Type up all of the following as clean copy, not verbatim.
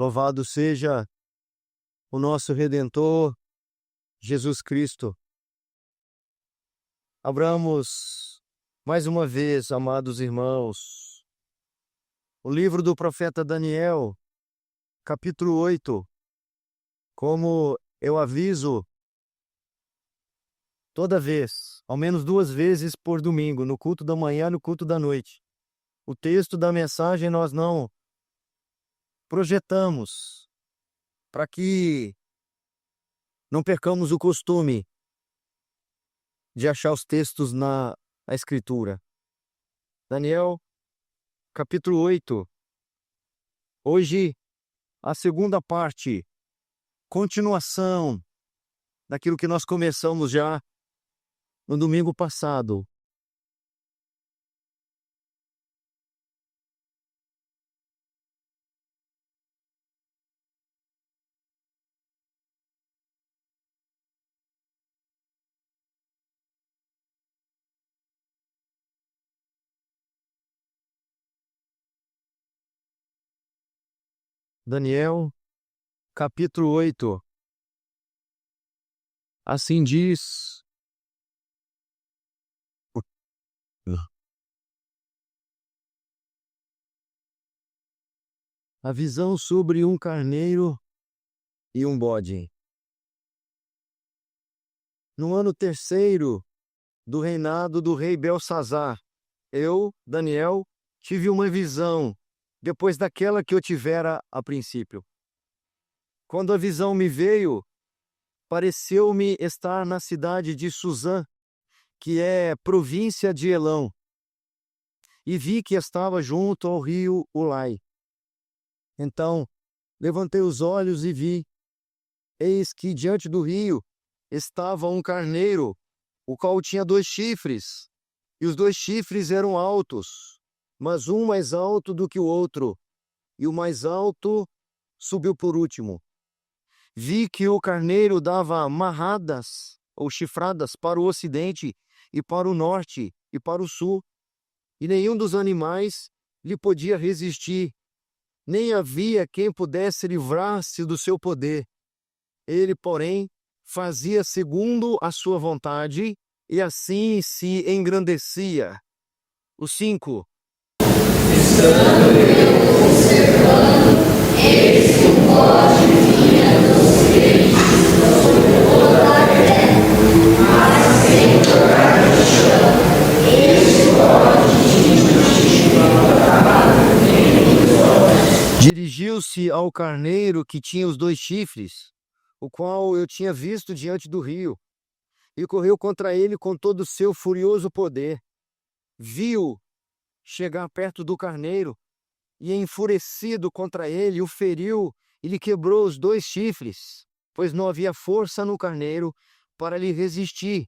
Louvado seja o nosso Redentor, Jesus Cristo. Abramos mais uma vez, amados irmãos, o livro do profeta Daniel, capítulo 8. Como eu aviso toda vez, ao menos 2 vezes por domingo, no culto da manhã e no culto da noite. O texto da mensagem nós não projetamos para que não percamos o costume de achar os textos na Escritura. Daniel, capítulo 8. Hoje, a segunda parte, continuação daquilo que nós começamos já no domingo passado. Daniel, capítulo 8. Assim diz a visão sobre um carneiro e um bode. No ano 3º do reinado do rei Belsazar, eu, Daniel, tive uma visão, depois daquela que eu tivera a princípio. Quando a visão me veio, pareceu-me estar na cidade de Suzã, que é província de Elão, e vi que estava junto ao rio Ulai. Então, levantei os olhos e vi, eis que diante do rio estava um carneiro, o qual tinha 2 chifres, e os 2 chifres eram altos, mas um mais alto do que o outro, e o mais alto subiu por último. Vi que o carneiro dava marradas ou chifradas para o ocidente e para o norte e para o sul, e nenhum dos animais lhe podia resistir, nem havia quem pudesse livrar-se do seu poder. Ele, porém, fazia segundo a sua vontade, e assim se engrandecia. O 5. Estando eu observando, eis que um bode vinha dos peixes sobre toda a terra, mas sem tocar no chão. Este bode tinha um chifre cortado no meio dos olhos. Dirigiu-se ao carneiro que tinha os 2 chifres, o qual eu tinha visto diante do rio, e correu contra ele com todo o seu furioso poder. Viu chegar perto do carneiro, e enfurecido contra ele, o feriu e lhe quebrou os 2 chifres, pois não havia força no carneiro para lhe resistir.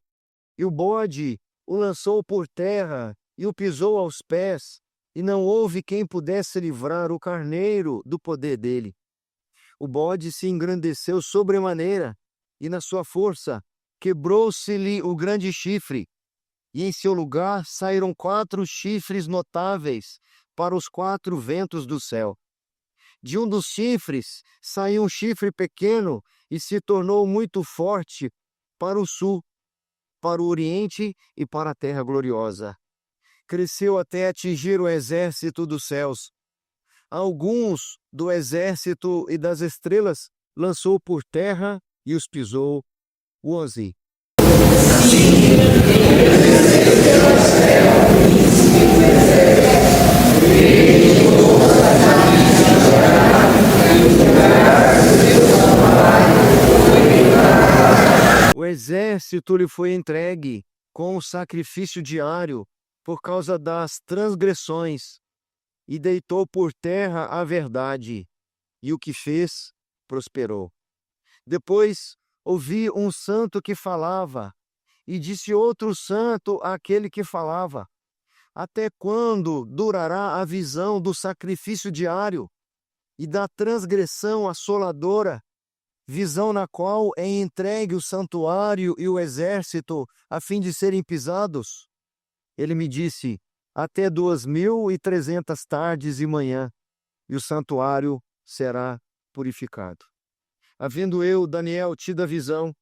E o bode o lançou por terra e o pisou aos pés, e não houve quem pudesse livrar o carneiro do poder dele. O bode se engrandeceu sobremaneira, e na sua força quebrou-se-lhe o grande chifre, e em seu lugar saíram 4 chifres notáveis para os 4 ventos do céu. De um dos chifres saiu um chifre pequeno e se tornou muito forte para o sul, para o oriente e para a terra gloriosa. Cresceu até atingir o exército dos céus. Alguns do exército e das estrelas lançou por terra e os pisou. 11. O exército lhe foi entregue com o sacrifício diário por causa das transgressões, e deitou por terra a verdade, e o que fez, prosperou. Depois ouvi um santo que falava, e disse outro santo àquele que falava: até quando durará a visão do sacrifício diário e da transgressão assoladora, visão na qual é entregue o santuário e o exército a fim de serem pisados? Ele me disse: até 2.300 tardes e manhã, e o santuário será purificado. Havendo eu, Daniel, tido a visão,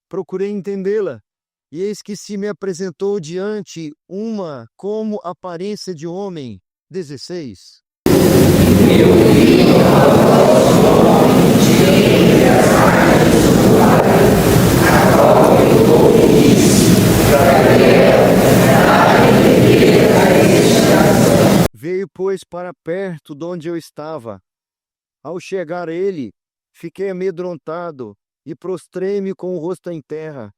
procurei entendê-la, e eis que se me apresentou diante uma como aparência de homem. 16. Veio, pois, para perto de onde eu estava. Ao chegar ele, fiquei amedrontado e prostrei-me com o rosto em terra.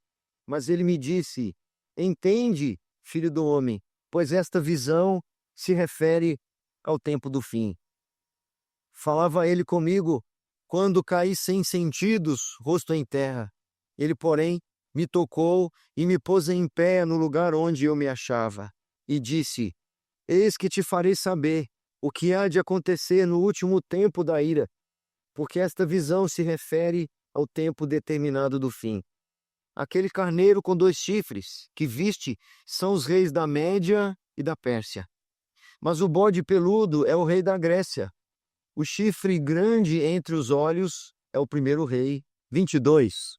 Mas ele me disse: Entende, filho do homem, pois esta visão se refere ao tempo do fim. Falava ele comigo quando caí sem sentidos, rosto em terra. Ele, porém, me tocou e me pôs em pé no lugar onde eu me achava, e disse: Eis que te farei saber o que há de acontecer no último tempo da ira, porque esta visão se refere ao tempo determinado do fim. Aquele carneiro com 2 chifres que viste são os reis da Média e da Pérsia. Mas o bode peludo é o rei da Grécia. O chifre grande entre os olhos é o primeiro rei. 22.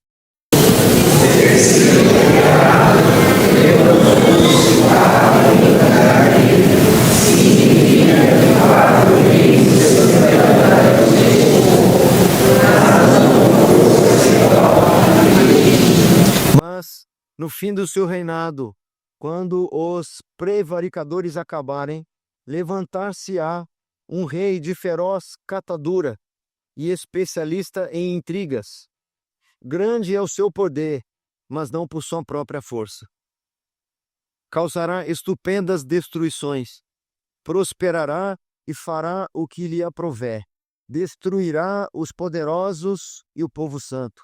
Mas, no fim do seu reinado, quando os prevaricadores acabarem, levantar-se-á um rei de feroz catadura e especialista em intrigas. Grande é o seu poder, mas não por sua própria força. Causará estupendas destruições, prosperará e fará o que lhe aprouver, destruirá os poderosos e o povo santo.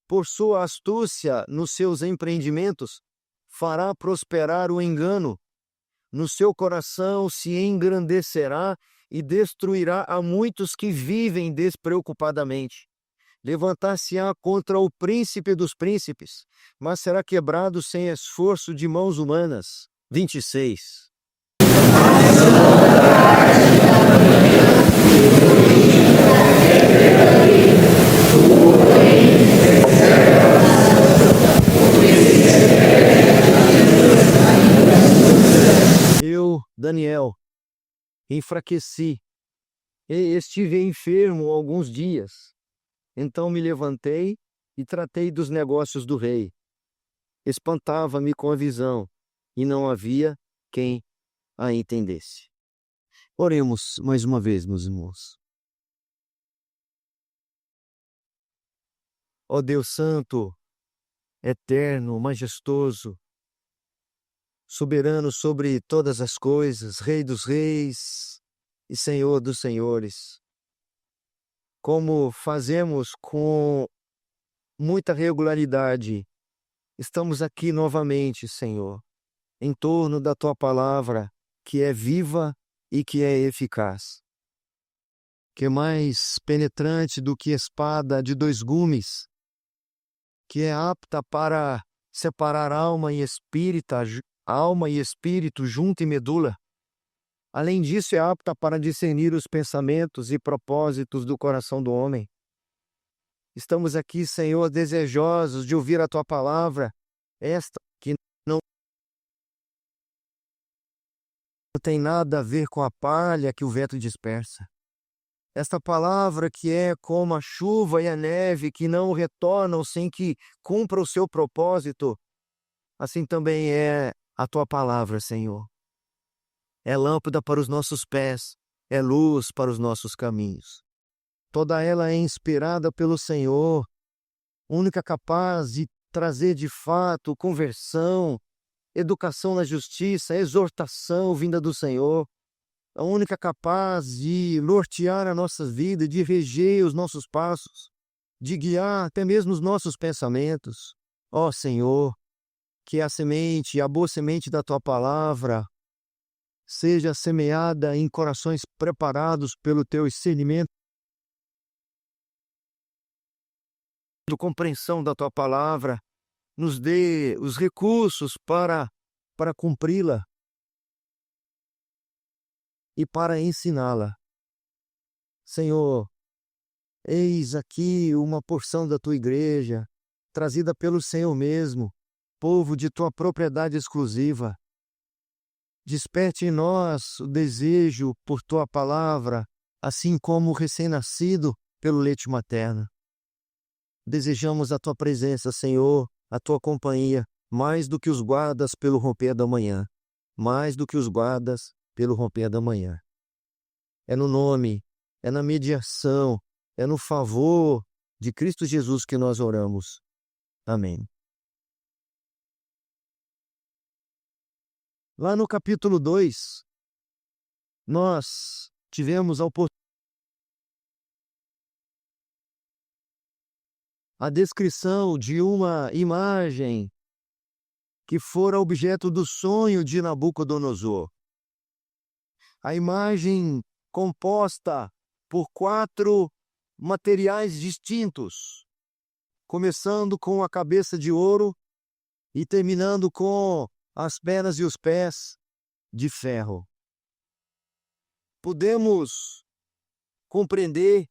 Por sua astúcia nos seus empreendimentos, fará prosperar o engano. No seu coração se engrandecerá e destruirá a muitos que vivem despreocupadamente. Levantar-se-á contra o príncipe dos príncipes, mas será quebrado sem esforço de mãos humanas. 26. Eu, Daniel, enfraqueci e estive enfermo alguns dias. Então me levantei e tratei dos negócios do rei. Espantava-me com a visão, e não havia quem a entendesse. Oremos mais uma vez, meus irmãos. Ó Deus Santo, eterno, majestoso, soberano sobre todas as coisas, Rei dos reis e Senhor dos senhores, como fazemos com muita regularidade, estamos aqui novamente, Senhor, em torno da Tua palavra, que é viva e que é eficaz, que é mais penetrante do que espada de 2 gumes, que é apta para separar alma e espírito, junta e medula. Além disso, é apta para discernir os pensamentos e propósitos do coração do homem. Estamos aqui, Senhor, desejosos de ouvir a Tua palavra, esta que não tem nada a ver com a palha que o vento dispersa. Esta palavra que é como a chuva e a neve, que não retornam sem que cumpra o seu propósito, assim também é a Tua palavra, Senhor. É lâmpada para os nossos pés, é luz para os nossos caminhos. Toda ela é inspirada pelo Senhor, única capaz de trazer de fato conversão, educação na justiça, exortação vinda do Senhor, a única capaz de nortear a nossa vida, de reger os nossos passos, de guiar até mesmo os nossos pensamentos. Ó Senhor, que a boa semente da Tua palavra, seja semeada em corações preparados pelo Teu discernimento, compreensão da Tua palavra, nos dê os recursos para cumpri-la e para ensiná-la. Senhor, Eis aqui uma porção da tua igreja, trazida pelo Senhor mesmo, povo de tua propriedade exclusiva. Desperte em nós o desejo por tua palavra, assim como o recém-nascido pelo leite materno. Desejamos a tua presença, Senhor, a tua companhia, mais do que os guardas pelo romper da manhã. Mais do que os guardas pelo romper da manhã. É no nome, é na mediação, é no favor de Cristo Jesus que nós oramos. Amém. Lá no capítulo 2, nós tivemos a descrição de uma imagem que fora objeto do sonho de Nabucodonosor. A imagem composta por 4 materiais distintos, começando com a cabeça de ouro e terminando com as pernas e os pés de ferro. Podemos compreender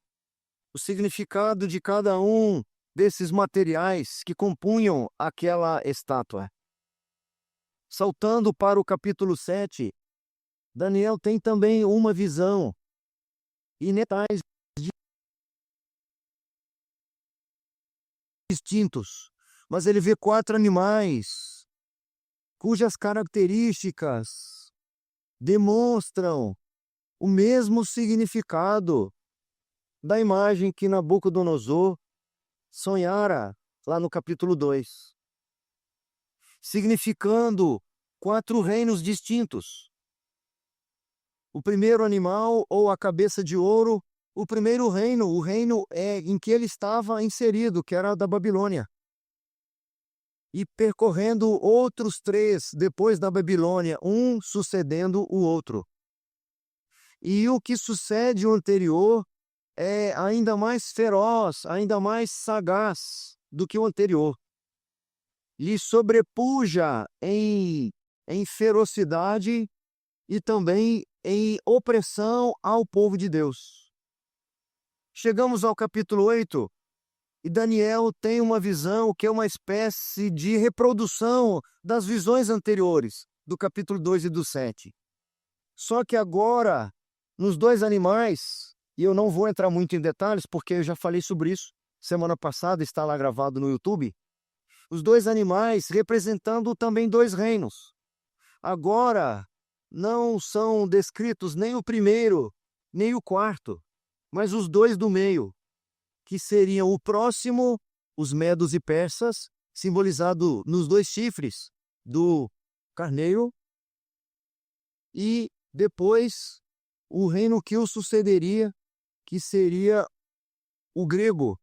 o significado de cada um desses materiais que compunham aquela estátua. Saltando para o capítulo 7, Daniel tem também uma visão e detalhes distintos, mas ele vê 4 animais cujas características demonstram o mesmo significado da imagem que Nabucodonosor sonhara lá no capítulo 2, significando 4 reinos distintos. O primeiro animal, ou a cabeça de ouro, o primeiro reino, o reino em que ele estava inserido, que era da Babilônia. E percorrendo outros 3 depois da Babilônia, um sucedendo o outro. E o que sucede o anterior é ainda mais feroz, ainda mais sagaz do que o anterior. Lhe sobrepuja em ferocidade e também em opressão ao povo de Deus. Chegamos ao capítulo 8 e Daniel tem uma visão que é uma espécie de reprodução das visões anteriores, do capítulo 2 e do 7. Só que agora, nos 2 animais, e eu não vou entrar muito em detalhes porque eu já falei sobre isso semana passada, está lá gravado no YouTube, os 2 animais representando também 2 reinos. Agora, não são descritos nem o primeiro, nem o quarto, mas os 2 do meio, que seriam o próximo, os medos e persas, simbolizado nos 2 chifres do carneiro, e depois o reino que o sucederia, que seria o grego,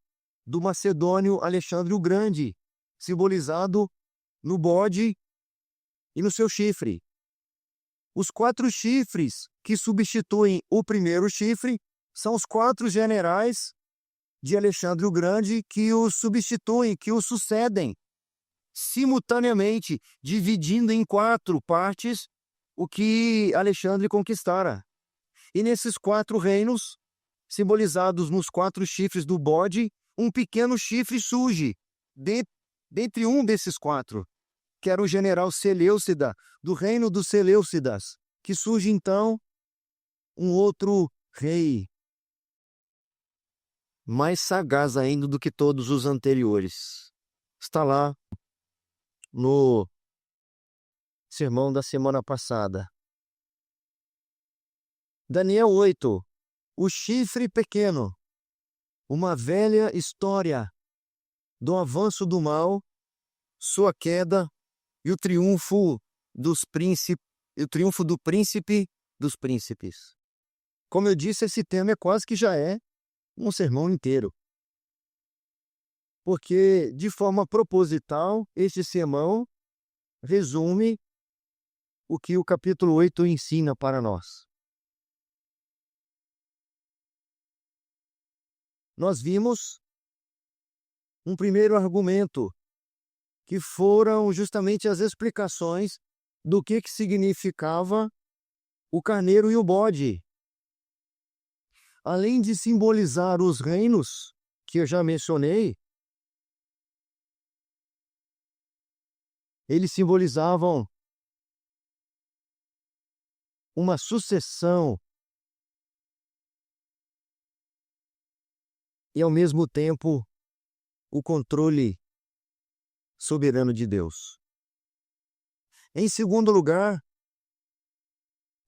do macedônio Alexandre o Grande, simbolizado no bode e no seu chifre. Os 4 chifres que substituem o primeiro chifre são os 4 generais de Alexandre o Grande que o substituem, que o sucedem, simultaneamente, dividindo em 4 partes o que Alexandre conquistara. E nesses 4 reinos, simbolizados nos 4 chifres do bode, um pequeno chifre surge dentre um desses 4, que era o general Seleucida, do reino dos Seleucidas, que surge então um outro rei, mais sagaz ainda do que todos os anteriores. Está lá no sermão da semana passada. Daniel 8, o chifre pequeno, uma velha história do avanço do mal, sua queda e o triunfo do príncipe dos príncipes. Como eu disse, esse tema é quase que já é um sermão inteiro. Porque, de forma proposital, este sermão resume o que o capítulo 8 ensina para nós. Nós vimos um primeiro argumento, que foram justamente as explicações do que significava o carneiro e o bode. além de simbolizar os reinos que eu já mencionei, eles simbolizavam uma sucessão e, ao mesmo tempo, o controle soberano de Deus. Em segundo lugar,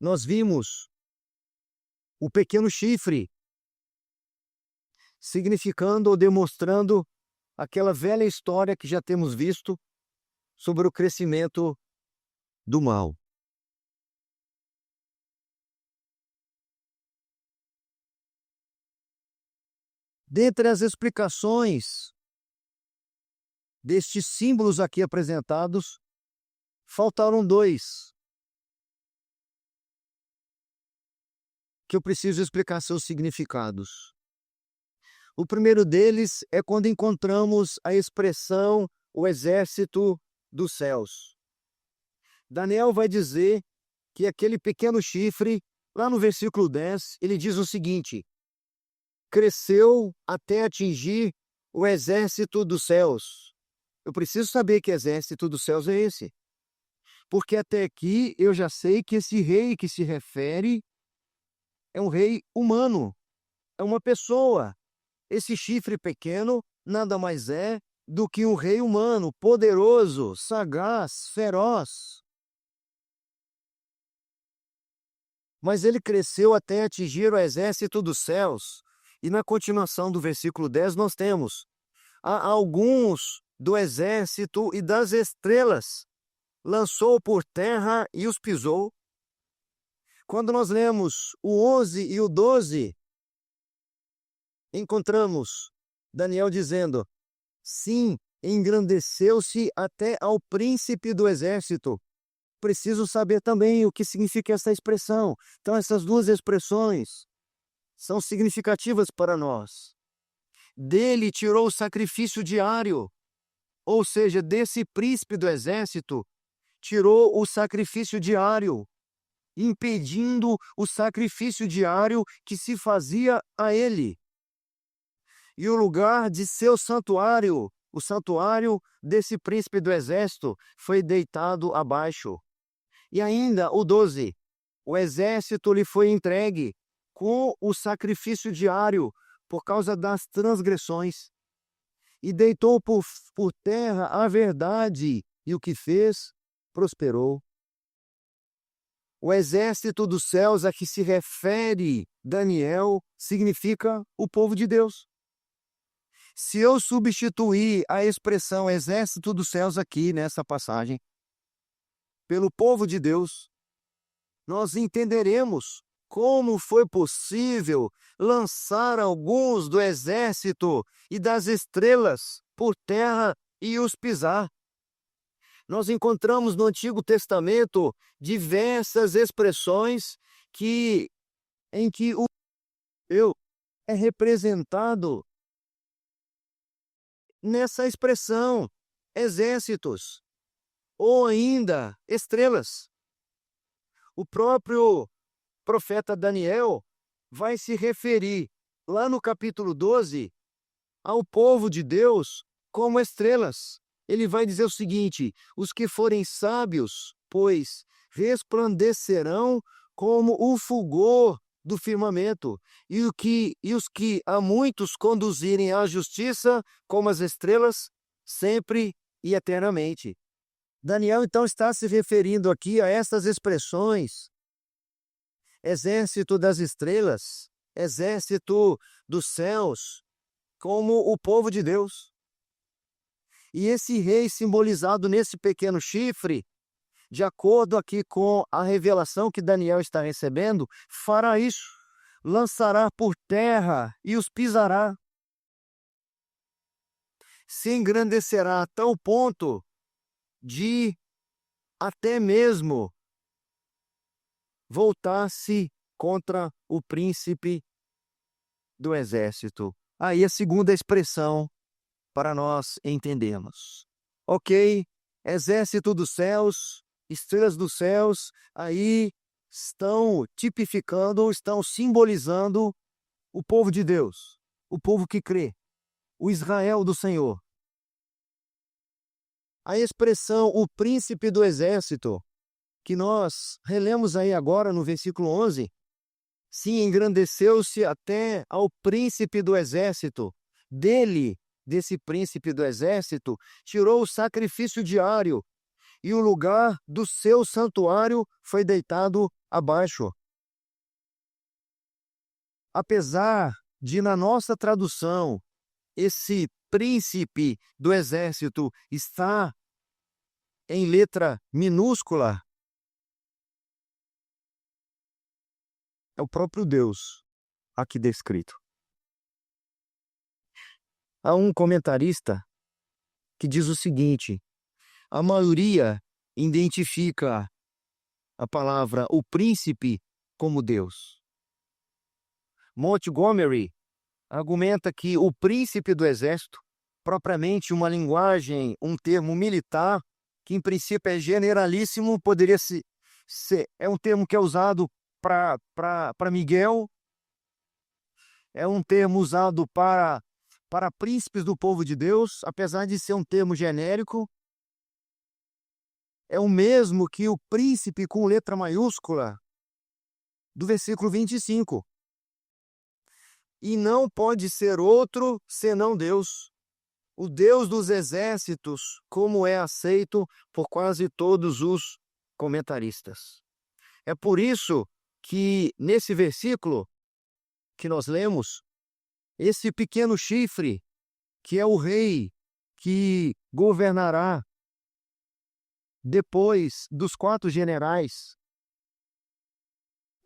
nós vimos o pequeno chifre, significando ou demonstrando aquela velha história que já temos visto sobre o crescimento do mal. Dentre as explicações destes símbolos aqui apresentados, faltaram dois que eu preciso explicar seus significados. O primeiro deles é quando encontramos a expressão o exército dos céus. Daniel vai dizer que aquele pequeno chifre, lá no versículo 10, ele diz o seguinte: cresceu até atingir o exército dos céus. Eu preciso saber que exército dos céus é esse. Porque até aqui eu já sei que esse rei que se refere é um rei humano, é uma pessoa. Esse chifre pequeno nada mais é do que um rei humano, poderoso, sagaz, feroz. Mas ele cresceu até atingir o exército dos céus. E na continuação do versículo 10 nós temos: a alguns do exército e das estrelas lançou por terra e os pisou. Quando nós lemos o 11 e o 12, encontramos Daniel dizendo: sim, engrandeceu-se até ao príncipe do exército. Preciso saber também o que significa essa expressão. Então, essas duas expressões são significativas para nós. Dele tirou o sacrifício diário, ou seja, desse príncipe do exército, tirou o sacrifício diário, impedindo o sacrifício diário que se fazia a ele. E o lugar de seu santuário, o santuário desse príncipe do exército, foi deitado abaixo. E ainda o 12, o exército lhe foi entregue com o sacrifício diário por causa das transgressões. E deitou por terra a verdade, e o que fez, prosperou. O exército dos céus a que se refere Daniel significa o povo de Deus. Se eu substituir a expressão exército dos céus aqui nessa passagem pelo povo de Deus, nós entenderemos como foi possível lançar alguns do exército e das estrelas por terra e os pisar. Nós encontramos no Antigo Testamento diversas expressões em que o eu é representado nessa expressão, exércitos, ou ainda estrelas. O próprio profeta Daniel vai se referir, lá no capítulo 12, ao povo de Deus como estrelas. Ele vai dizer o seguinte: os que forem sábios, pois, resplandecerão como o fulgor do firmamento, e os que a muitos conduzirem à justiça, como as estrelas, sempre e eternamente. Daniel, então, está se referindo aqui a essas expressões: exército das estrelas, exército dos céus, como o povo de Deus. E esse rei simbolizado nesse pequeno chifre, de acordo aqui com a revelação que Daniel está recebendo, fará isso, lançará por terra e os pisará. Se engrandecerá a tal ponto de até mesmo voltar-se contra o príncipe do exército. Aí a segunda expressão para nós entendermos. Ok, exército dos céus, estrelas dos céus, aí estão tipificando, estão simbolizando o povo de Deus, o povo que crê, o Israel do Senhor. A expressão o príncipe do exército, que nós relemos aí agora no versículo 11, sim, engrandeceu-se até ao príncipe do exército. Desse príncipe do exército, tirou o sacrifício diário, e o lugar do seu santuário foi deitado abaixo. Apesar de, na nossa tradução, esse príncipe do exército estar em letra minúscula, é o próprio Deus aqui descrito. Há um comentarista que diz o seguinte: a maioria identifica a palavra o príncipe como Deus. Montgomery argumenta que o príncipe do exército, propriamente uma linguagem, um termo militar, que em princípio é generalíssimo, poderia ser é um termo que é usado para Miguel, é um termo usado para príncipes do povo de Deus, apesar de ser um termo genérico. É o mesmo que o príncipe com letra maiúscula do versículo 25. E não pode ser outro senão Deus, o Deus dos exércitos, como é aceito por quase todos os comentaristas. É por isso que nesse versículo que nós lemos, esse pequeno chifre, que é o rei que governará depois dos 4 generais,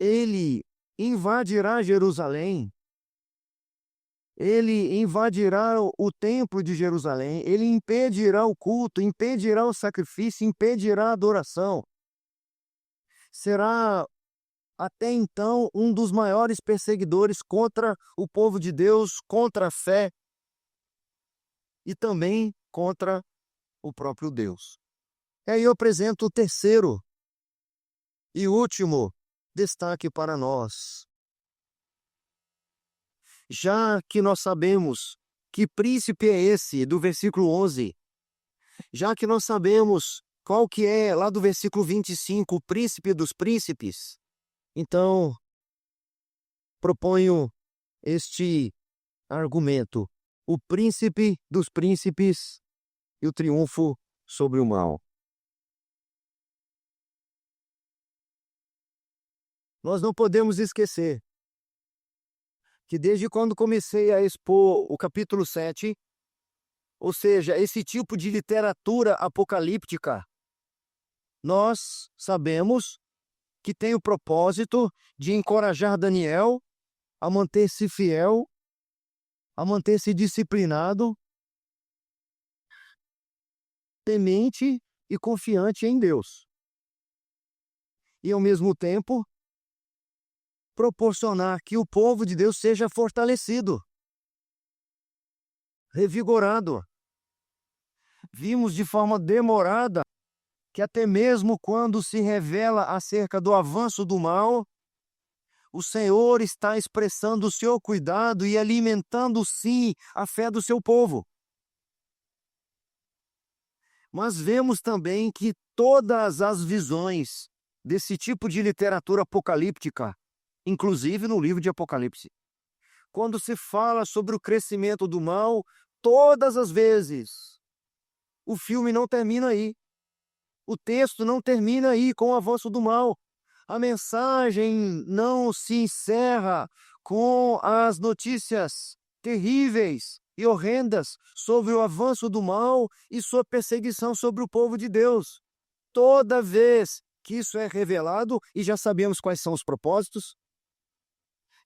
ele invadirá Jerusalém, ele invadirá o templo de Jerusalém, ele impedirá o culto, impedirá o sacrifício, impedirá a adoração. Será até então um dos maiores perseguidores contra o povo de Deus, contra a fé e também contra o próprio Deus. E aí eu apresento o terceiro e último destaque para nós. Já que nós sabemos que príncipe é esse do versículo 11, já que nós sabemos qual que é lá do versículo 25, o príncipe dos príncipes, então proponho este argumento: o príncipe dos príncipes e o triunfo sobre o mal. Nós não podemos esquecer que desde quando comecei a expor o capítulo 7, ou seja, esse tipo de literatura apocalíptica, nós sabemos que tem o propósito de encorajar Daniel a manter-se fiel, a manter-se disciplinado, temente e confiante em Deus. E, ao mesmo tempo, proporcionar que o povo de Deus seja fortalecido, revigorado. Vimos de forma demorada que até mesmo quando se revela acerca do avanço do mal, o Senhor está expressando o seu cuidado e alimentando, sim, a fé do seu povo. Mas vemos também que todas as visões desse tipo de literatura apocalíptica, inclusive no livro de Apocalipse, quando se fala sobre o crescimento do mal, todas as vezes, o filme não termina aí. O texto não termina aí com o avanço do mal. A mensagem não se encerra com as notícias terríveis e horrendas sobre o avanço do mal e sua perseguição sobre o povo de Deus. Toda vez que isso é revelado, e já sabemos quais são os propósitos,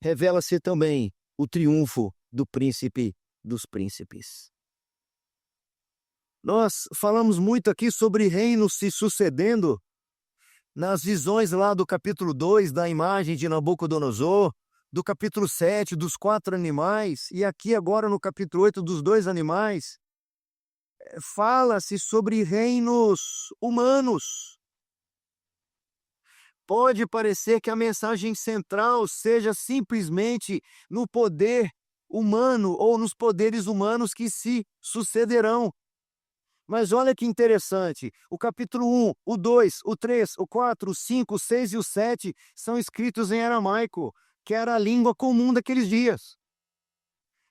revela-se também o triunfo do príncipe dos príncipes. Nós falamos muito aqui sobre reinos se sucedendo nas visões lá do capítulo 2 da imagem de Nabucodonosor, do capítulo 7 dos 4 animais, e aqui agora no capítulo 8 dos 2 animais. Fala-se sobre reinos humanos. Pode parecer que a mensagem central seja simplesmente no poder humano ou nos poderes humanos que se sucederão. Mas olha que interessante, o capítulo 1, o 2, o 3, o 4, o 5, o 6 e o 7 são escritos em aramaico, que era a língua comum daqueles dias,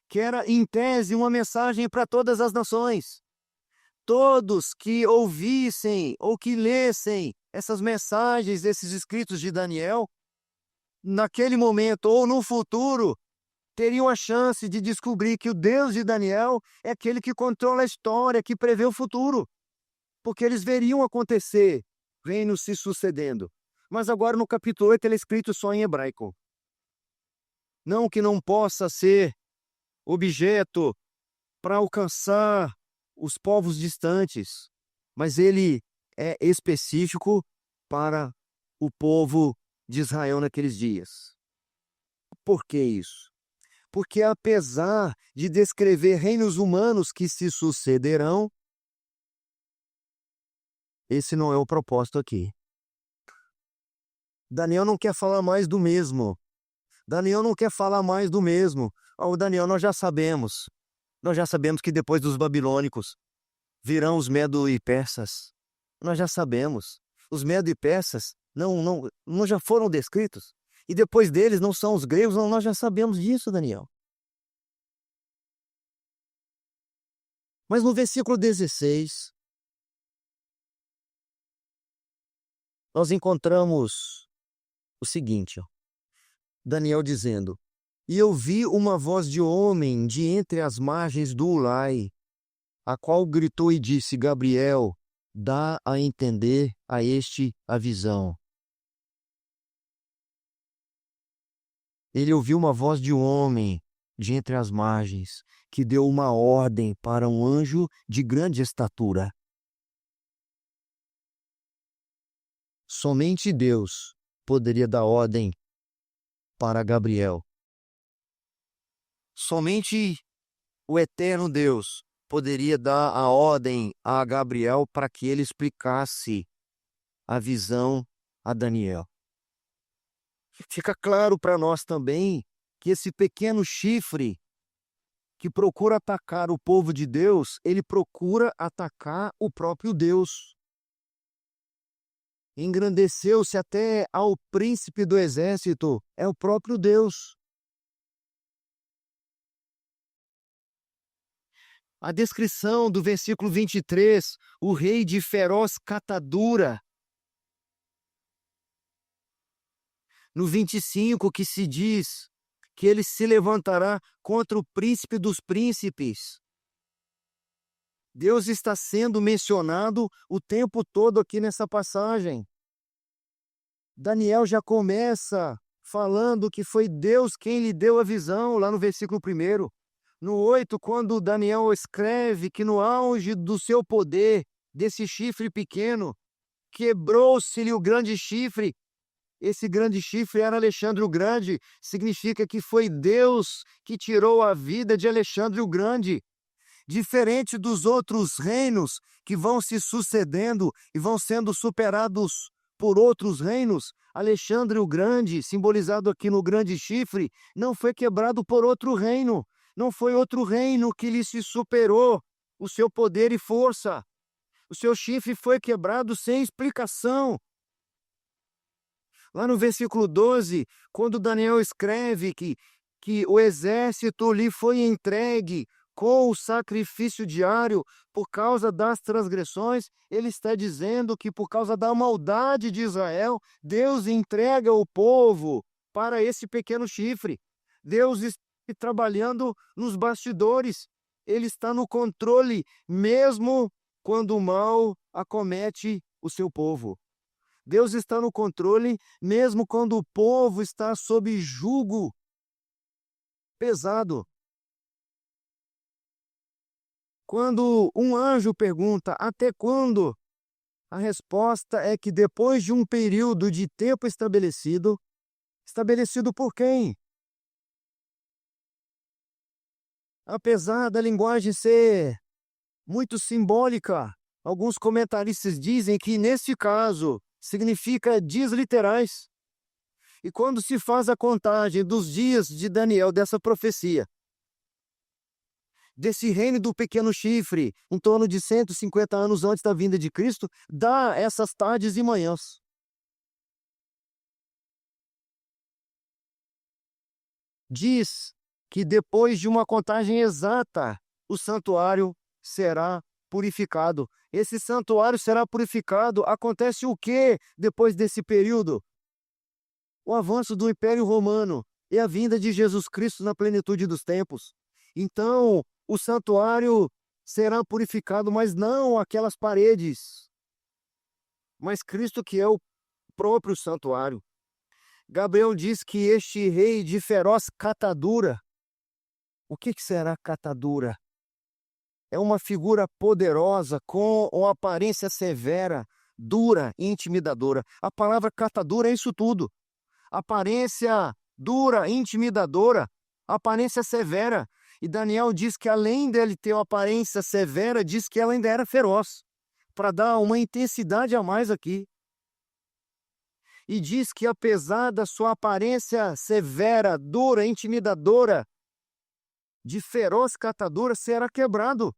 que era, em tese, uma mensagem para todas as nações. Todos que ouvissem ou que lessem essas mensagens, esses escritos de Daniel, naquele momento ou no futuro, teriam a chance de descobrir que o Deus de Daniel é aquele que controla a história, que prevê o futuro, porque eles veriam acontecer reinos se sucedendo. Mas agora no capítulo 8 ele é escrito só em hebraico. Não que não possa ser objeto para alcançar os povos distantes, mas ele é específico para o povo de Israel naqueles dias. Por que isso? Porque apesar de descrever reinos humanos que se sucederão, esse não é o propósito aqui. Daniel não quer falar mais do mesmo. Daniel não quer falar mais do mesmo. O Daniel, nós já sabemos. Nós já sabemos que depois dos babilônicos virão os medo e persas. Nós já sabemos. Os medo e persas não já foram descritos. E depois deles não são os gregos, não, nós já sabemos disso, Daniel. Mas no versículo 16, nós encontramos o seguinte, ó. Daniel dizendo: "E eu vi uma voz de homem de entre as margens do Ulai, a qual gritou e disse: Gabriel, dá a entender a este a visão." Ele ouviu uma voz de homem de entre as margens, que deu uma ordem para um anjo de grande estatura. Somente Deus poderia dar ordem para Gabriel. Somente o eterno Deus poderia dar a ordem a Gabriel para que ele explicasse a visão a Daniel. Fica claro para nós também que esse pequeno chifre que procura atacar o povo de Deus, ele procura atacar o próprio Deus. Engrandeceu-se até ao príncipe do exército, é o próprio Deus. A descrição do versículo 23, o rei de feroz catadura. No 25, que se diz que ele se levantará contra o príncipe dos príncipes. Deus está sendo mencionado o tempo todo aqui nessa passagem. Daniel já começa falando que foi Deus quem lhe deu a visão, lá no versículo 1. No 8, quando Daniel escreve que no auge do seu poder, desse chifre pequeno, quebrou-se-lhe o grande chifre. Esse grande chifre era Alexandre o Grande, significa que foi Deus que tirou a vida de Alexandre o Grande. Diferente dos outros reinos que vão se sucedendo e vão sendo superados por outros reinos, Alexandre o Grande, simbolizado aqui no grande chifre, não foi quebrado por outro reino. Não foi outro reino que lhe se superou o seu poder e força. O seu chifre foi quebrado sem explicação. Lá no versículo 12, quando Daniel escreve que o exército lhe foi entregue com o sacrifício diário por causa das transgressões, ele está dizendo que por causa da maldade de Israel, Deus entrega o povo para esse pequeno chifre. Deus está trabalhando nos bastidores, ele está no controle, mesmo quando o mal acomete o seu povo. Deus está no controle, mesmo quando o povo está sob jugo pesado. Quando um anjo pergunta até quando, a resposta é que depois de um período de tempo estabelecido, estabelecido por quem? Apesar da linguagem ser muito simbólica, alguns comentaristas dizem que, nesse caso, significa dias literais. E quando se faz a contagem dos dias de Daniel, dessa profecia, desse reino do pequeno chifre, em torno de 150 anos antes da vinda de Cristo, dá essas tardes e manhãs. Diz que depois de uma contagem exata, o santuário será purificado. Esse santuário será purificado. Acontece o que depois desse período? O avanço do Império Romano e a vinda de Jesus Cristo na plenitude dos tempos. Então, o santuário será purificado, mas não aquelas paredes, mas Cristo, que é o próprio santuário. Gabriel diz que este rei de feroz catadura, o que será catadura? É uma figura poderosa com uma aparência severa, dura e intimidadora. A palavra catadura é isso tudo. Aparência dura, intimidadora, aparência severa. E Daniel diz que além dele ter uma aparência severa, diz que ela ainda era feroz, para dar uma intensidade a mais aqui. E diz que apesar da sua aparência severa, dura, intimidadora, de feroz catadura, será quebrado.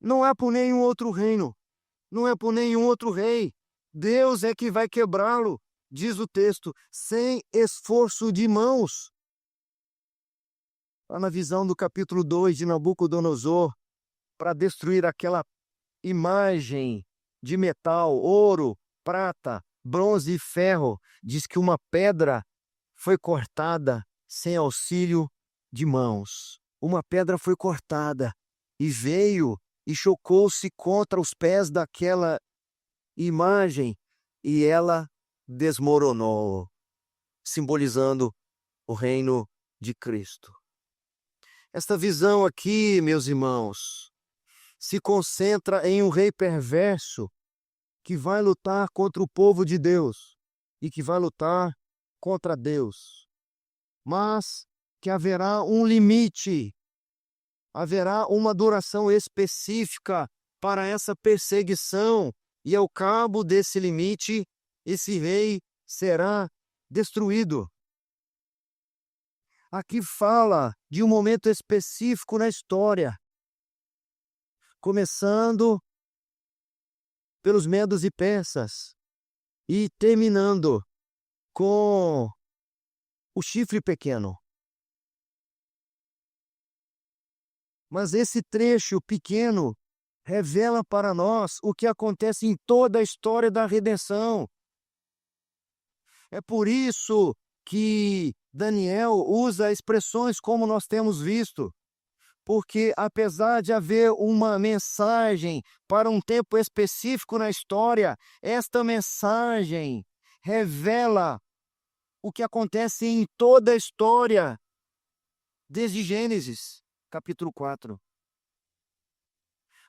Não é por nenhum outro reino, não é por nenhum outro rei. Deus é que vai quebrá-lo, diz o texto, sem esforço de mãos. Lá na visão do capítulo 2 de Nabucodonosor, para destruir aquela imagem de metal, ouro, prata, bronze e ferro, diz que uma pedra foi cortada sem auxílio de mãos. Uma pedra foi cortada e veio e chocou-se contra os pés daquela imagem e ela desmoronou, simbolizando o reino de Cristo. Esta visão aqui, meus irmãos, se concentra em um rei perverso que vai lutar contra o povo de Deus e que vai lutar contra Deus. Mas que haverá um limite, haverá uma duração específica para essa perseguição, e ao cabo desse limite, esse rei será destruído. Aqui fala de um momento específico na história, começando pelos medos e persas e terminando com o chifre pequeno. Mas esse trecho pequeno revela para nós o que acontece em toda a história da redenção. É por isso que Daniel usa expressões como nós temos visto, porque apesar de haver uma mensagem para um tempo específico na história, esta mensagem revela o que acontece em toda a história, desde Gênesis, capítulo 4.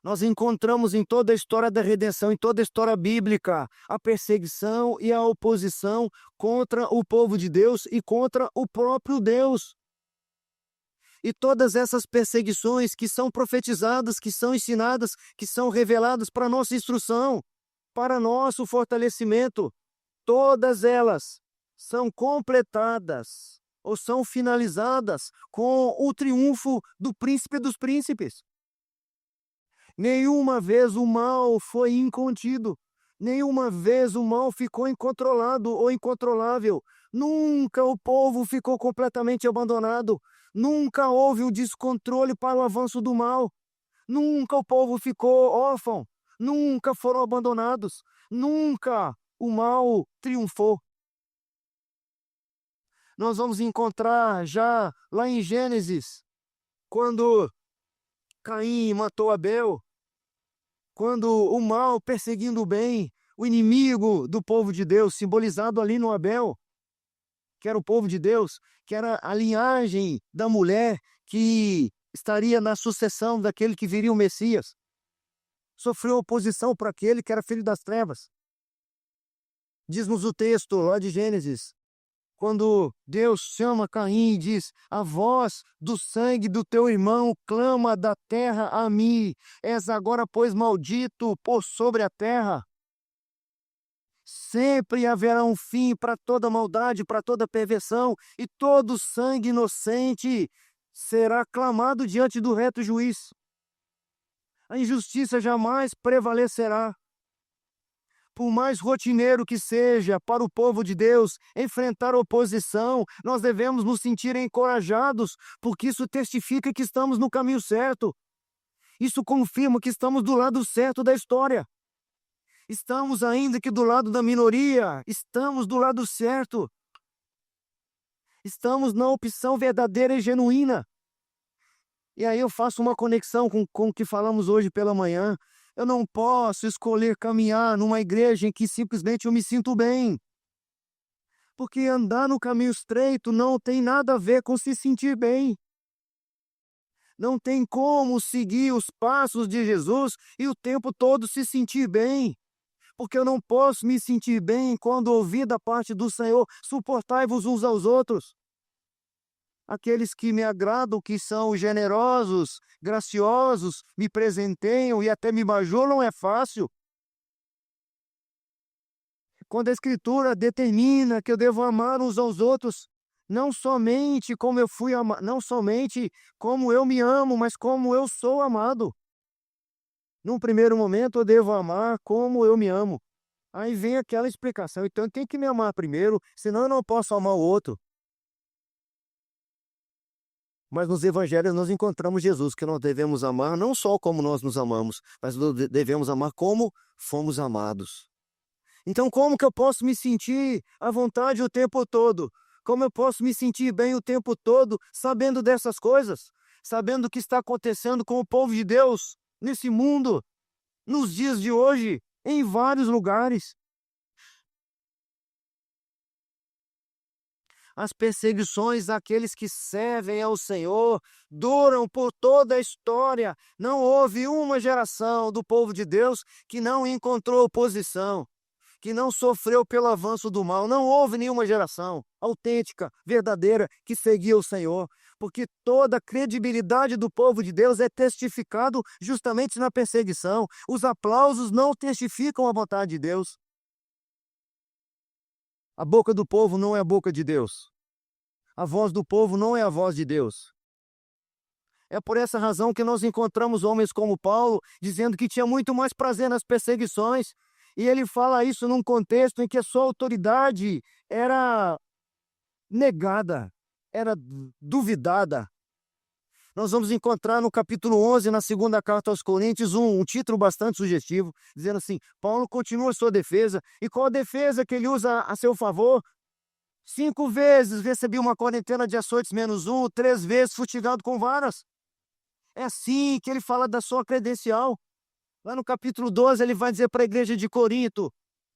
Nós encontramos em toda a história da redenção, em toda a história bíblica, a perseguição e a oposição contra o povo de Deus e contra o próprio Deus. E todas essas perseguições que são profetizadas, que são ensinadas, que são reveladas para nossa instrução, para nosso fortalecimento, todas elas são completadas ou são finalizadas com o triunfo do príncipe dos príncipes. Nenhuma vez o mal foi incontido. Nenhuma vez o mal ficou incontrolado ou incontrolável. Nunca o povo ficou completamente abandonado. Nunca houve o descontrole para o avanço do mal. Nunca o povo ficou órfão. Nunca foram abandonados. Nunca o mal triunfou. Nós vamos encontrar já lá em Gênesis, quando Caim matou Abel, quando o mal perseguindo o bem, o inimigo do povo de Deus, simbolizado ali no Abel, que era o povo de Deus, que era a linhagem da mulher que estaria na sucessão daquele que viria o Messias, sofreu oposição para aquele que era filho das trevas. Diz-nos o texto lá de Gênesis, quando Deus chama Caim e diz: a voz do sangue do teu irmão clama da terra a mim, és agora, pois, maldito por sobre a terra. Sempre haverá um fim para toda maldade, para toda perversão, e todo sangue inocente será clamado diante do reto juiz. A injustiça jamais prevalecerá. Por mais rotineiro que seja para o povo de Deus enfrentar oposição, nós devemos nos sentir encorajados, porque isso testifica que estamos no caminho certo. Isso confirma que estamos do lado certo da história. Estamos ainda que do lado da minoria, estamos do lado certo. Estamos na opção verdadeira e genuína. E aí eu faço uma conexão com o que falamos hoje pela manhã. Eu não posso escolher caminhar numa igreja em que simplesmente eu me sinto bem. Porque andar no caminho estreito não tem nada a ver com se sentir bem. Não tem como seguir os passos de Jesus e o tempo todo se sentir bem. Porque eu não posso me sentir bem quando ouvir da parte do Senhor: suportai-vos uns aos outros. Aqueles que me agradam, que são generosos, graciosos, me presenteiam e até me bajulam, é fácil. Quando a Escritura determina que eu devo amar uns aos outros, não somente como eu fui amado, não somente como eu me amo, mas como eu sou amado. Num primeiro momento eu devo amar como eu me amo. Aí vem aquela explicação: então eu tenho que me amar primeiro, senão eu não posso amar o outro. Mas nos evangelhos nós encontramos Jesus, que nós devemos amar não só como nós nos amamos, mas devemos amar como fomos amados. Então como que eu posso me sentir à vontade o tempo todo? Como eu posso me sentir bem o tempo todo sabendo dessas coisas? Sabendo o que está acontecendo com o povo de Deus nesse mundo, nos dias de hoje, em vários lugares. As perseguições daqueles que servem ao Senhor duram por toda a história. Não houve uma geração do povo de Deus que não encontrou oposição, que não sofreu pelo avanço do mal. Não houve nenhuma geração autêntica, verdadeira, que seguia o Senhor. Porque toda a credibilidade do povo de Deus é testificado justamente na perseguição. Os aplausos não testificam a vontade de Deus. A boca do povo não é a boca de Deus. A voz do povo não é a voz de Deus. É por essa razão que nós encontramos homens como Paulo dizendo que tinha muito mais prazer nas perseguições. E ele fala isso num contexto em que a sua autoridade era negada, era duvidada. Nós vamos encontrar no capítulo 11, na segunda carta aos Coríntios, um título bastante sugestivo, dizendo assim: Paulo continua a sua defesa. E qual a defesa que ele usa a seu favor? 5 vezes recebi uma quarentena de açoites menos 1, 3 vezes fustigado com varas. É assim que ele fala da sua credencial. Lá no capítulo 12 ele vai dizer para a igreja de Corinto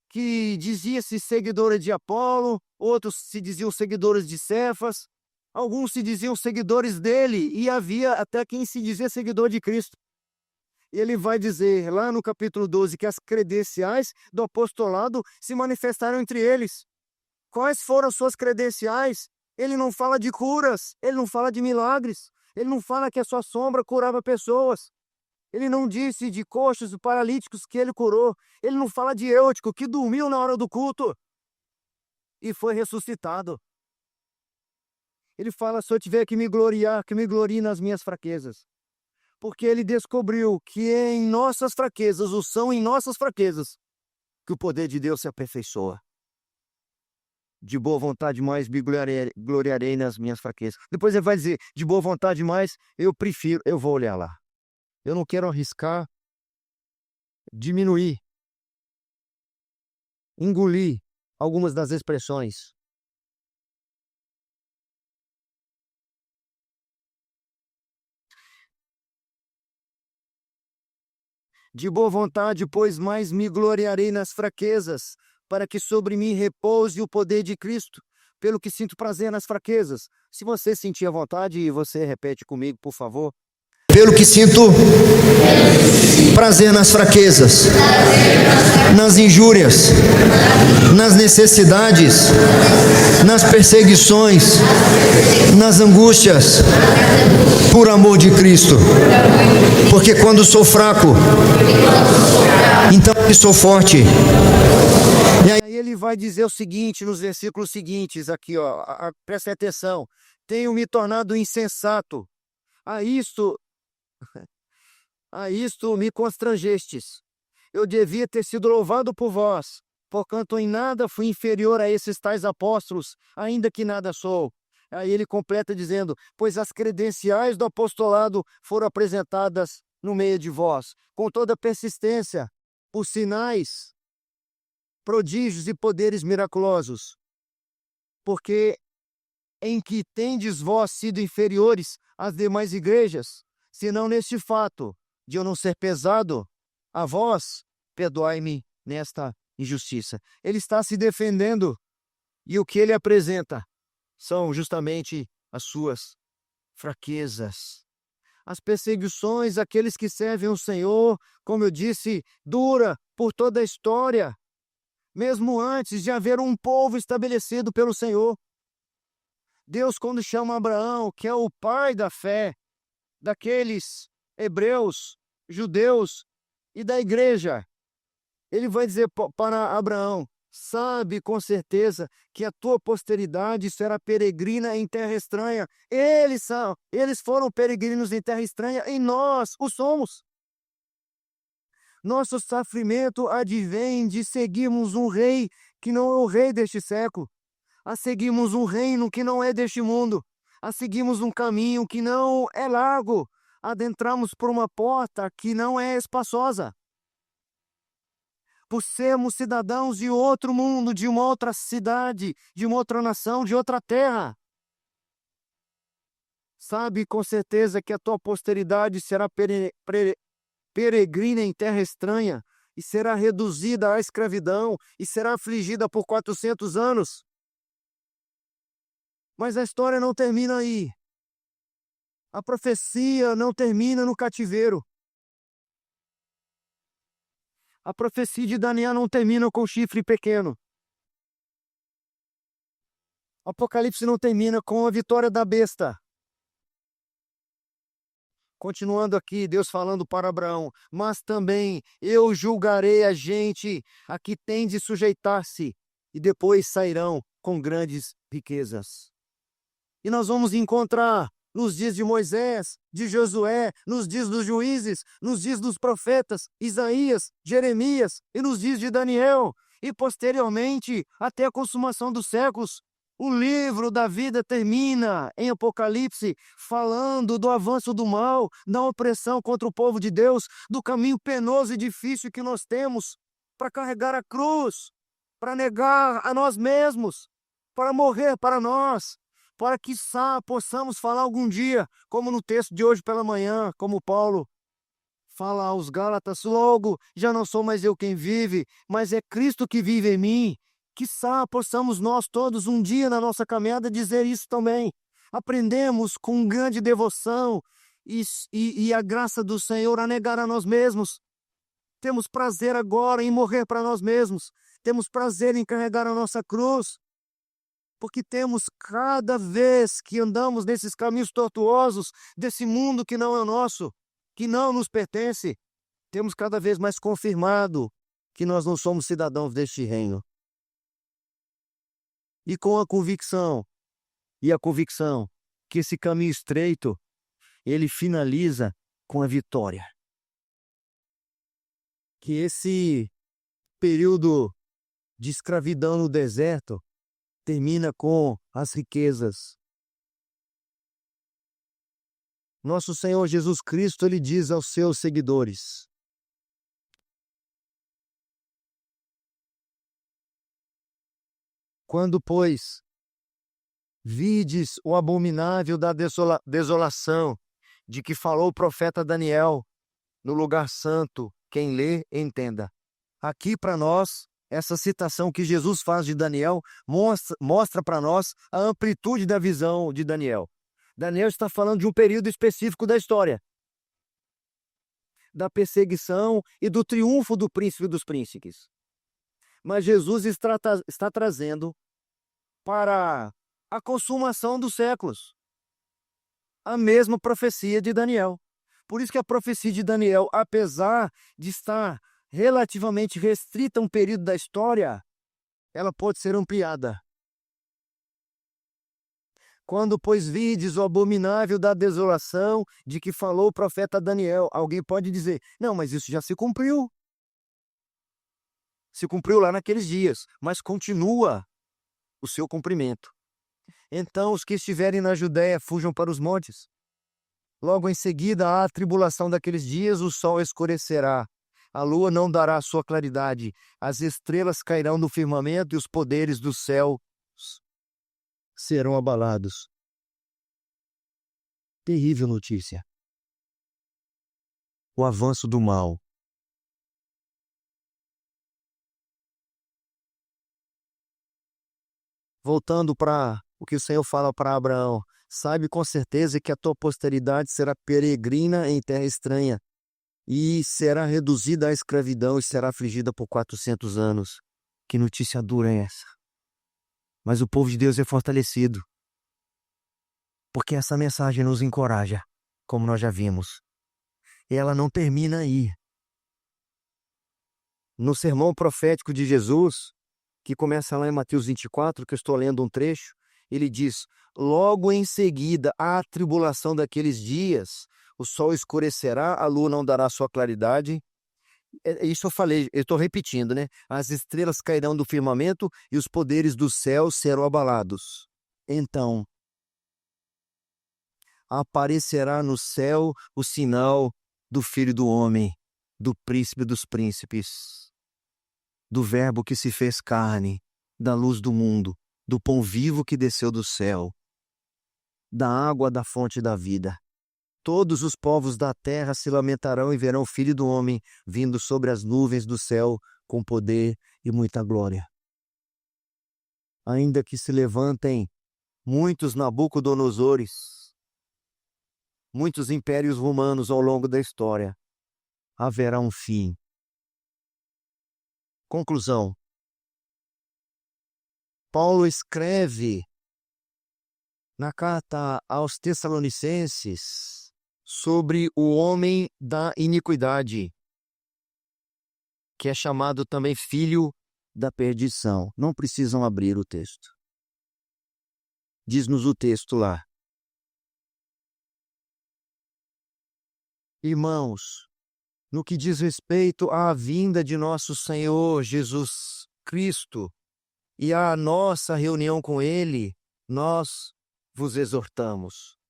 que dizia-se seguidora de Apolo, outros se diziam seguidores de Cefas, alguns se diziam seguidores dele, e havia até quem se dizia seguidor de Cristo. E ele vai dizer lá no capítulo 12 que as credenciais do apostolado se manifestaram entre eles. Quais foram as suas credenciais? Ele não fala de curas, ele não fala de milagres, ele não fala que a sua sombra curava pessoas. Ele não disse de coxos e paralíticos que ele curou. Ele não fala de Eutico, que dormiu na hora do culto e foi ressuscitado. Ele fala: se eu tiver que me gloriar, que me glorie nas minhas fraquezas. Porque ele descobriu que em nossas fraquezas, ou são em nossas fraquezas, que o poder de Deus se aperfeiçoa. De boa vontade mais me gloriarei nas minhas fraquezas. Depois ele vai dizer: de boa vontade mais eu vou olhar lá. Eu não quero arriscar, diminuir, engolir algumas das expressões. De boa vontade, pois mais me gloriarei nas fraquezas, para que sobre mim repouse o poder de Cristo, pelo que sinto prazer nas fraquezas. Se você sentir a vontade, você repete comigo, por favor. Pelo que sinto prazer nas fraquezas, nas injúrias, nas necessidades, nas perseguições, nas angústias, por amor de Cristo. Porque quando sou fraco, então sou forte. E aí ele vai dizer o seguinte nos versículos seguintes aqui, ó, presta atenção. Tenho me tornado insensato. A isto, a isto me constrangestes. Eu devia ter sido louvado por vós, porquanto em nada fui inferior a esses tais apóstolos, ainda que nada sou. Aí ele completa dizendo, pois as credenciais do apostolado foram apresentadas no meio de vós, com toda persistência, por sinais, prodígios e poderes miraculosos. Porque em que tendes vós sido inferiores às demais igrejas, senão neste fato de eu não ser pesado a vós, perdoai-me nesta injustiça. Ele está se defendendo e o que ele apresenta são justamente as suas fraquezas. As perseguições, aqueles que servem o Senhor, como eu disse, dura por toda a história, mesmo antes de haver um povo estabelecido pelo Senhor. Deus, quando chama Abraão, que é o pai da fé, daqueles hebreus, judeus e da igreja, ele vai dizer para Abraão, sabe com certeza que a tua posteridade será peregrina em terra estranha. Eles foram peregrinos em terra estranha e nós o somos. Nosso sofrimento advém de seguirmos um rei que não é o rei deste século, a seguirmos um reino que não é deste mundo, a seguirmos um caminho que não é largo, adentramos por uma porta que não é espaçosa. Por sermos cidadãos de outro mundo, de uma outra cidade, de uma outra nação, de outra terra. Sabe com certeza que a tua posteridade será peregrina em terra estranha e será reduzida à escravidão e será afligida por 400 anos. Mas a história não termina aí. A profecia não termina no cativeiro. A profecia de Daniel não termina com o chifre pequeno. O Apocalipse não termina com a vitória da besta. Continuando aqui, Deus falando para Abraão, mas também eu julgarei a gente a que tem de sujeitar-se, e depois sairão com grandes riquezas. E nós vamos encontrar nos dias de Moisés, de Josué, nos dias dos juízes, nos dias dos profetas, Isaías, Jeremias e nos dias de Daniel, e posteriormente até a consumação dos séculos. O livro da vida termina em Apocalipse falando do avanço do mal, da opressão contra o povo de Deus, do caminho penoso e difícil que nós temos para carregar a cruz, para negar a nós mesmos, para morrer para nós, para que possamos falar algum dia, como no texto de hoje pela manhã, como Paulo fala aos Gálatas, logo já não sou mais eu quem vive, mas é Cristo que vive em mim. Quiçá possamos nós todos um dia na nossa caminhada dizer isso também. Aprendemos com grande devoção e a graça do Senhor a negar a nós mesmos. Temos prazer agora em morrer para nós mesmos. Temos prazer em carregar a nossa cruz. Porque temos cada vez que andamos nesses caminhos tortuosos, desse mundo que não é o nosso, que não nos pertence, temos cada vez mais confirmado que nós não somos cidadãos deste reino. E com a convicção que esse caminho estreito, ele finaliza com a vitória. Que esse período de escravidão no deserto termina com as riquezas. Nosso Senhor Jesus Cristo, ele diz aos seus seguidores: quando, pois, vides o abominável da desolação, de que falou o profeta Daniel, no lugar santo, quem lê, entenda. Aqui para nós, essa citação que Jesus faz de Daniel mostra para nós a amplitude da visão de Daniel. Daniel está falando de um período específico da história, da perseguição e do triunfo do príncipe dos príncipes. Mas Jesus está trazendo para a consumação dos séculos a mesma profecia de Daniel. Por isso que a profecia de Daniel, apesar de estar relativamente restrita a um período da história, ela pode ser ampliada. Quando, pois, virdes o abominável da desolação de que falou o profeta Daniel, alguém pode dizer, não, mas isso já se cumpriu. Se cumpriu lá naqueles dias, mas continua o seu cumprimento. Então os que estiverem na Judéia fujam para os montes. Logo em seguida, à tribulação daqueles dias, o sol escurecerá, a lua não dará sua claridade, as estrelas cairão do firmamento e os poderes do céu serão abalados. Terrível notícia. O avanço do mal. Voltando para o que o Senhor fala para Abraão, sabe com certeza que a tua posteridade será peregrina em terra estranha e será reduzida à escravidão e será afligida por 400 anos. Que notícia dura é essa? Mas o povo de Deus é fortalecido, porque essa mensagem nos encoraja, como nós já vimos. E ela não termina aí. No sermão profético de Jesus, que começa lá em Mateus 24, que eu estou lendo um trecho, ele diz, logo em seguida, à tribulação daqueles dias, o sol escurecerá, a lua não dará sua claridade. Isso eu falei, eu estou repetindo, né? As estrelas cairão do firmamento e os poderes do céu serão abalados. Então, aparecerá no céu o sinal do Filho do Homem, do Príncipe dos Príncipes, do Verbo que se fez carne, da luz do mundo, do pão vivo que desceu do céu, da água da fonte da vida. Todos os povos da terra se lamentarão e verão o Filho do Homem vindo sobre as nuvens do céu com poder e muita glória. Ainda que se levantem muitos Nabucodonosores, muitos impérios romanos ao longo da história, haverá um fim. Conclusão. Paulo escreve na carta aos Tessalonicenses sobre o homem da iniquidade, que é chamado também filho da perdição. Não precisam abrir o texto. Diz-nos o texto lá. Irmãos, no que diz respeito à vinda de nosso Senhor Jesus Cristo e à nossa reunião com Ele, nós vos exortamos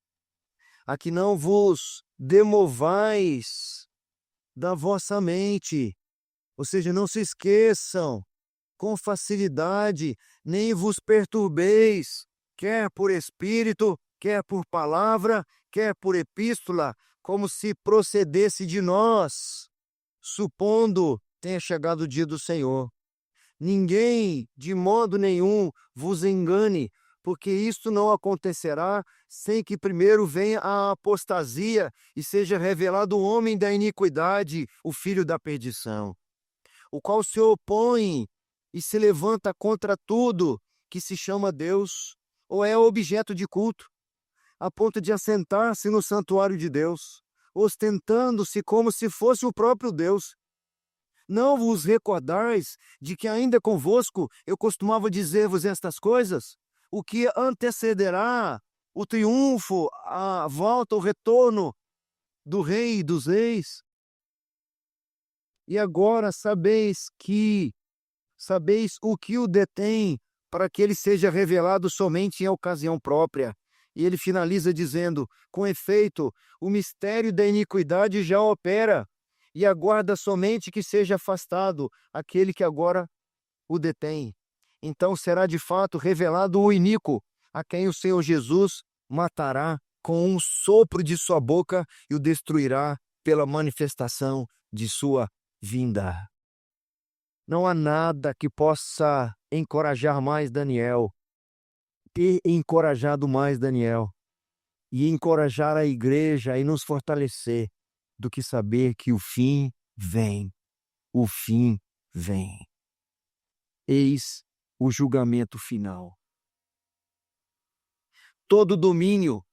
a que não vos demovais da vossa mente, ou seja, não se esqueçam com facilidade, nem vos perturbeis, quer por espírito, quer por palavra, quer por epístola, como se procedesse de nós, supondo tenha chegado o dia do Senhor. Ninguém, de modo nenhum, vos engane, porque isto não acontecerá sem que primeiro venha a apostasia e seja revelado o homem da iniquidade, o filho da perdição, o qual se opõe e se levanta contra tudo que se chama Deus ou é objeto de culto, a ponto de assentar-se no santuário de Deus, ostentando-se como se fosse o próprio Deus. Não vos recordais de que ainda convosco eu costumava dizer-vos estas coisas? O que antecederá o triunfo, a volta, o retorno do Rei dos Reis? E agora sabeis o que o detém, para que ele seja revelado somente em ocasião própria. E ele finaliza dizendo, com efeito, o mistério da iniquidade já opera, e aguarda somente que seja afastado aquele que agora o detém. Então será de fato revelado o iníquo, a quem o Senhor Jesus matará com um sopro de sua boca e o destruirá pela manifestação de sua vinda. Não há nada que possa encorajar mais Daniel, ter encorajado mais Daniel, e encorajar a igreja e nos fortalecer, do que saber que o fim vem. O fim vem. Eis o julgamento final. Todo domínio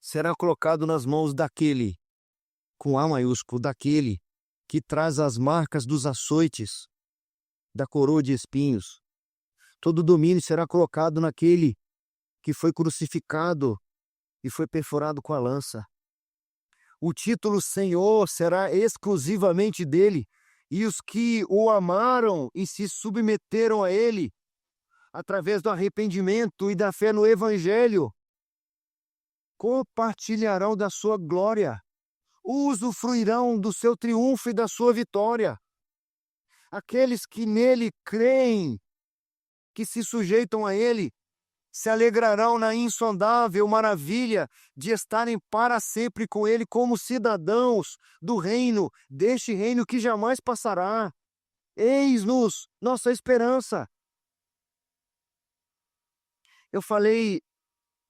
será colocado nas mãos daquele, com A maiúsculo, daquele que traz as marcas dos açoites, da coroa de espinhos, Todo domínio será colocado naquele que foi crucificado e foi perfurado com a lança. O título Senhor será exclusivamente dele, e os que o amaram e se submeteram a ele, através do arrependimento e da fé no Evangelho, compartilharão da sua glória, usufruirão do seu triunfo e da sua vitória. Aqueles que nele creem, que se sujeitam a ele, se alegrarão na insondável maravilha de estarem para sempre com ele como cidadãos do reino, deste reino que jamais passará. Eis-nos nossa esperança. Eu falei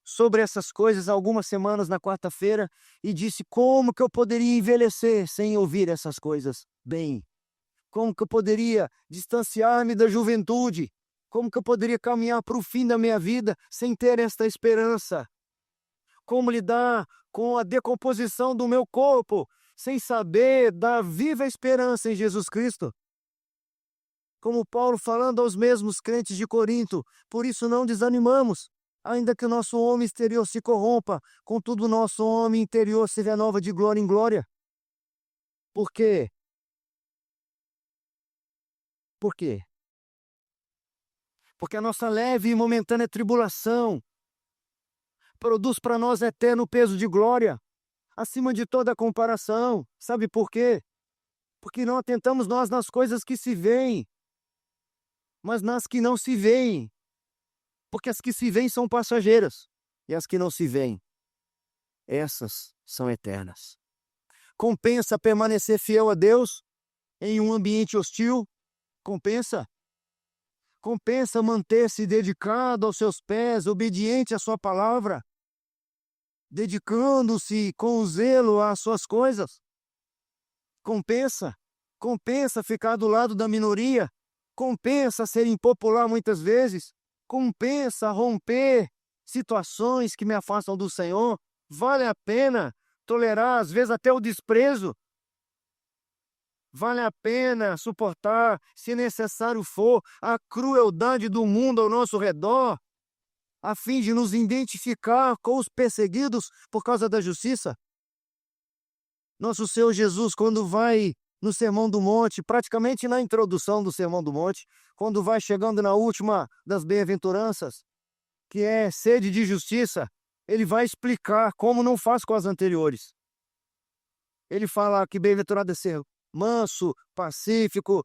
sobre essas coisas há algumas semanas na quarta-feira e disse como que eu poderia envelhecer sem ouvir essas coisas bem. Como que eu poderia distanciar-me da juventude? Como que eu poderia caminhar para o fim da minha vida sem ter esta esperança? Como lidar com a decomposição do meu corpo sem saber da viva esperança em Jesus Cristo? Como Paulo falando aos mesmos crentes de Corinto, por isso não desanimamos, ainda que o nosso homem exterior se corrompa, contudo o nosso homem interior se renova de glória em glória. Por quê? Por quê? Porque a nossa leve e momentânea tribulação produz para nós eterno peso de glória, acima de toda comparação. Sabe por quê? Porque não atentamos nós nas coisas que se veem, mas nas que não se veem. Porque as que se veem são passageiras, e as que não se veem, essas são eternas. Compensa permanecer fiel a Deus em um ambiente hostil? Compensa? Compensa manter-se dedicado aos seus pés, obediente à sua palavra, dedicando-se com zelo às suas coisas? Compensa? Compensa ficar do lado da minoria? Compensa ser impopular muitas vezes? Compensa romper situações que me afastam do Senhor? Vale a pena tolerar, às vezes, até o desprezo? Vale a pena suportar, se necessário for, a crueldade do mundo ao nosso redor, a fim de nos identificar com os perseguidos por causa da justiça? Nosso Senhor Jesus, quando vai no Sermão do Monte, praticamente na introdução do Sermão do Monte, quando vai chegando na última das bem-aventuranças, que é sede de justiça, ele vai explicar como não faz com as anteriores. Ele fala que bem-aventurado é ser manso, pacífico,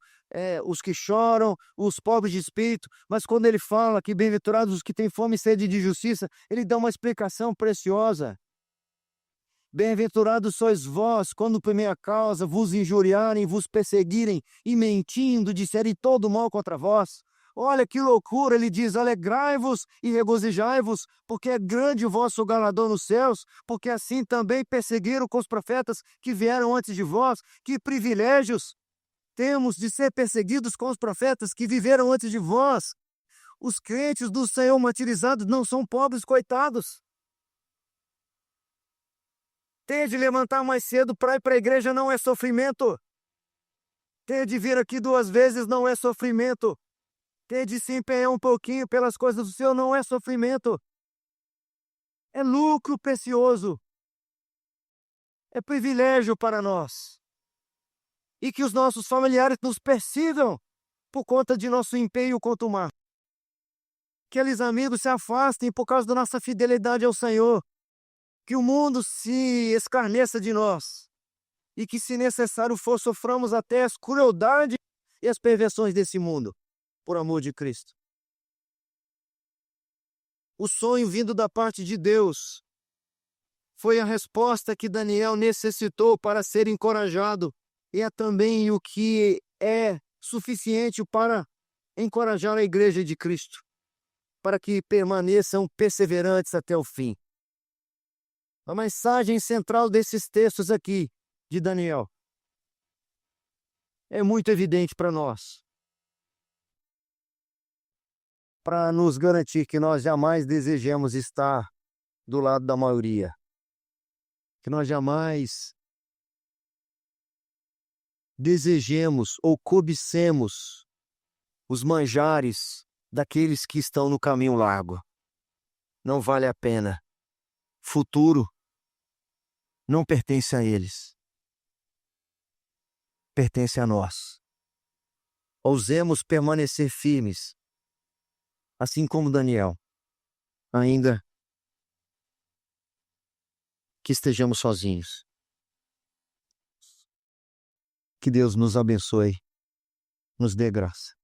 os que choram, os pobres de espírito, mas quando ele fala que bem-aventurados os que têm fome e sede de justiça, ele dá uma explicação preciosa. Bem-aventurados sois vós, quando por minha causa vos injuriarem, vos perseguirem e mentindo disserem todo mal contra vós. Olha que loucura, ele diz, alegrai-vos e regozijai-vos, porque é grande o vosso galardão nos céus, porque assim também perseguiram com os profetas que vieram antes de vós. Que privilégios temos de ser perseguidos com os profetas que viveram antes de vós. Os crentes do Senhor martirizados não são pobres coitados. Ter de levantar mais cedo para ir para a igreja não é sofrimento. Ter de vir aqui 2 vezes não é sofrimento. Ter de se empenhar um pouquinho pelas coisas do Senhor não é sofrimento. É lucro precioso. É privilégio para nós. E que os nossos familiares nos persigam por conta de nosso empenho contra o mar. Que aqueles amigos se afastem por causa da nossa fidelidade ao Senhor. Que o mundo se escarneça de nós. E que, se necessário for, soframos até as crueldades e as perversões desse mundo. Por amor de Cristo. O sonho vindo da parte de Deus foi a resposta que Daniel necessitou para ser encorajado, e é também o que é suficiente para encorajar a igreja de Cristo, para que permaneçam perseverantes até o fim. A mensagem central desses textos aqui, de Daniel, é muito evidente para nós. Para nos garantir que nós jamais desejemos estar do lado da maioria. Que nós jamais desejemos ou cobicemos os manjares daqueles que estão no caminho largo. Não vale a pena. Futuro não pertence a eles. Pertence a nós. Ousemos permanecer firmes, assim como Daniel, ainda que estejamos sozinhos. Que Deus nos abençoe, nos dê graça.